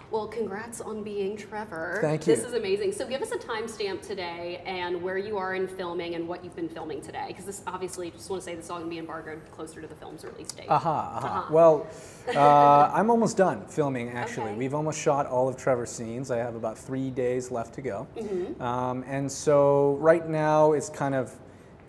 Well, congrats on being Trevor. Thank you. This is amazing. So give us a timestamp today and where you are in filming and what you've been filming today. Because this, obviously, just want to say this is all going to be embargoed closer to the film's release date. Well, I'm almost done filming, actually. Okay. We've almost shot all of Trevor's scenes. I have about 3 days left to go. And so right now it's kind of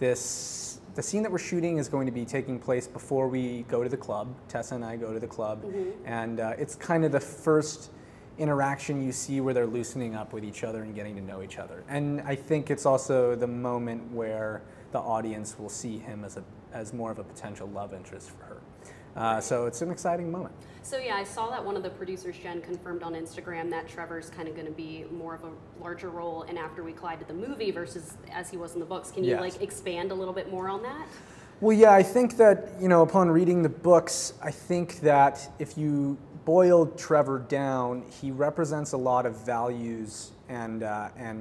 this, the scene that we're shooting is going to be taking place before we go to the club. Tessa and I go to the club. And it's kind of the first interaction you see where they're loosening up with each other and getting to know each other. And I think it's also the moment where the audience will see him as more of a potential love interest for her. So it's an exciting moment. So yeah, I saw that one of the producers, Jen, confirmed on Instagram that Trevor's kind of going to be more of a larger role in After We Collide to the movie versus as he was in the books. Can you like expand a little bit more on that? Well, yeah, I think that, you know, upon reading the books, I think that if you boiled Trevor down, he represents a lot of values and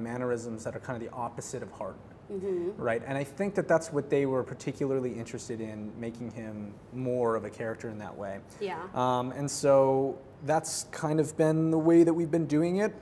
mannerisms that are kind of the opposite of Hardin. Right, and I think that that's what they were particularly interested in, making him more of a character in that way. Yeah. And so that's kind of been the way that we've been doing it.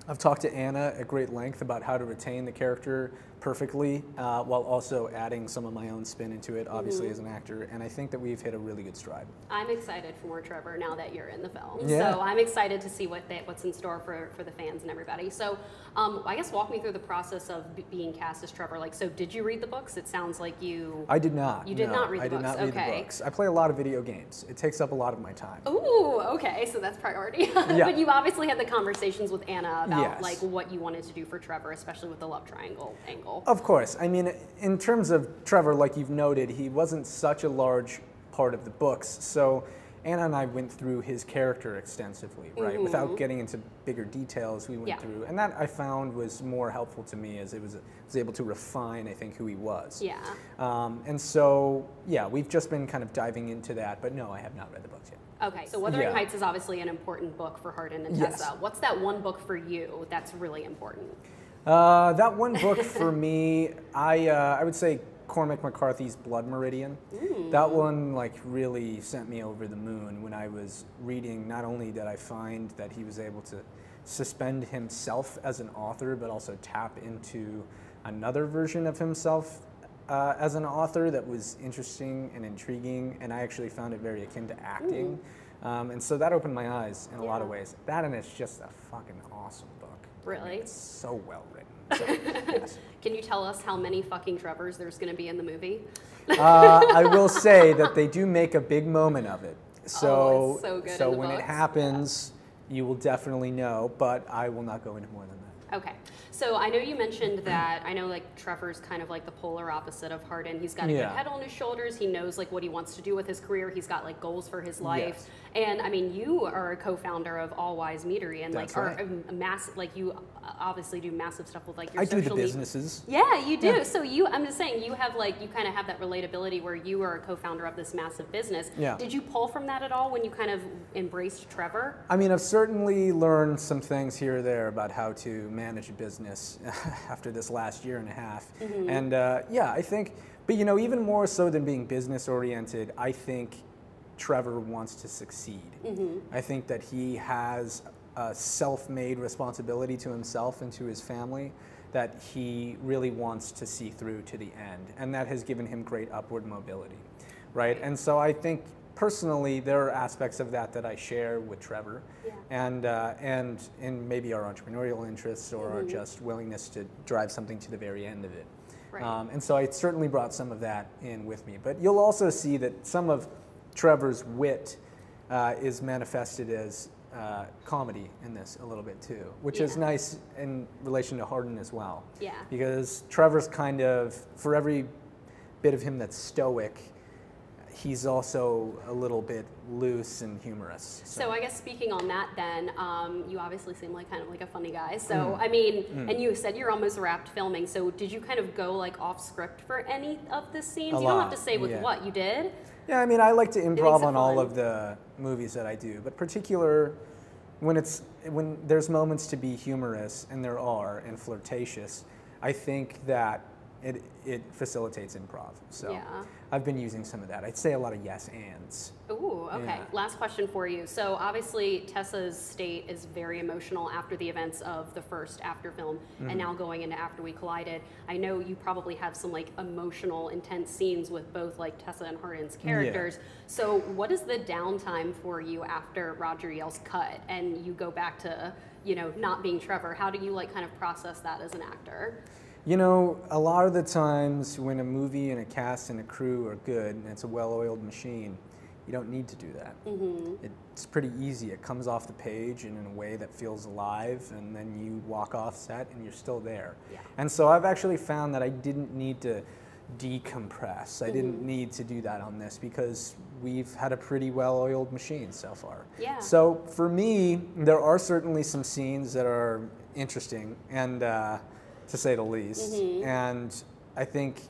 I've talked to Anna at great length about how to retain the character perfectly while also adding some of my own spin into it, obviously, as an actor, and I think that we've hit a really good stride. I'm excited for more Trevor now that you're in the film. Yeah. So I'm excited to see what's in store for the fans and everybody. So I guess walk me through the process of being cast as Trevor. Like, so did you read the books? It sounds like you... I did not. You did not read the books? I did not read the books. I play a lot of video games. It takes up a lot of my time. Ooh, okay, so that's priority. Yeah. But you obviously had the conversations with Anna about like what you wanted to do for Trevor, especially with the love triangle angle. Of course. I mean, in terms of Trevor, like you've noted, he wasn't such a large part of the books, so Anna and I went through his character extensively, right? Without getting into bigger details, we went through, and that I found was more helpful to me as it was able to refine, I think, who he was. Yeah. And so, yeah, we've just been kind of diving into that, but no, I have not read the books yet. Okay, so Wuthering Heights is obviously an important book for Hardin and Tessa. What's that one book for you that's really important? That one book for me, I would say Cormac McCarthy's Blood Meridian. That one like really sent me over the moon when I was reading. Not only did I find that he was able to suspend himself as an author, but also tap into another version of himself as an author that was interesting and intriguing, and I actually found it very akin to acting. And so that opened my eyes in a lot of ways. That, and it's just a fucking awesome book. Really? I mean, it's so well written. So, yes. Can you tell us how many fucking Trevors there's going to be in the movie? I will say that they do make a big moment of it. So, it's so good so in the when books. it happens, you will definitely know, but I will not go into more than that. Okay, so I know you mentioned that, I know like Trevor's kind of like the polar opposite of Hardin. He's got a good head on his shoulders. He knows like what he wants to do with his career. He's got like goals for his life. And I mean, you are a co-founder of All Wise Meadery and like are a massive, like you obviously do massive stuff with like your social media. I do the businesses. Yeah, you do. So I'm just saying you have like, you kind of have that relatability where you are a co-founder of this massive business. Yeah. Did you pull from that at all when you kind of embraced Trevor? I mean, I've certainly learned some things here or there about how to manage a business after this last year and a half. And yeah, I think, but you know, even more so than being business oriented, I think Trevor wants to succeed. I think that he has a self-made responsibility to himself and to his family that he really wants to see through to the end. And that has given him great upward mobility, right? And so I think personally, there are aspects of that that I share with Trevor, and in maybe our entrepreneurial interests or our just willingness to drive something to the very end of it. And so I certainly brought some of that in with me. But you'll also see that some of Trevor's wit is manifested as comedy in this a little bit too, which is nice in relation to Hardin as well. Yeah. Because Trevor's kind of, for every bit of him that's stoic, he's also a little bit loose and humorous. So I guess speaking on that then, you obviously seem like kind of like a funny guy. So I mean, and you said you're almost wrapped filming, so did you kind of go like off script for any of the scenes? You don't have to say with what, you did? Yeah, I mean, I like to improv on all of the movies that I do, but particular when there's moments to be humorous, and there are, and flirtatious, I think that it facilitates improv. So yeah. I've been using some of that. I'd say a lot of yes ands. Ooh, okay. Yeah. Last question for you. So obviously Tessa's state is very emotional after the events of the first After film, and now going into After We Collided. I know you probably have some like emotional, intense scenes with both like Tessa and Hardin's characters. Yeah. So what is the downtime for you after Roger yells cut and you go back to, you know, not being Trevor? How do you like kind of process that as an actor? You know, a lot of the times when a movie and a cast and a crew are good and it's a well-oiled machine, you don't need to do that. It's pretty easy. It comes off the page and in a way that feels alive, and then you walk off set and you're still there. Yeah. And so I've actually found that I didn't need to decompress. I didn't need to do that on this because we've had a pretty well-oiled machine so far. Yeah. So for me, there are certainly some scenes that are interesting, and to say the least. And I think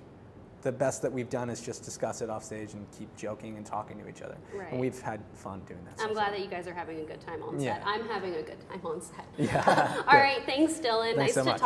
the best that we've done is just discuss it off stage and keep joking and talking to each other. Right. And we've had fun doing that. I'm glad that you guys are having a good time on set. I'm having a good time on set. Yeah. All right, thanks, Dylan. Thanks nice so to much. talk.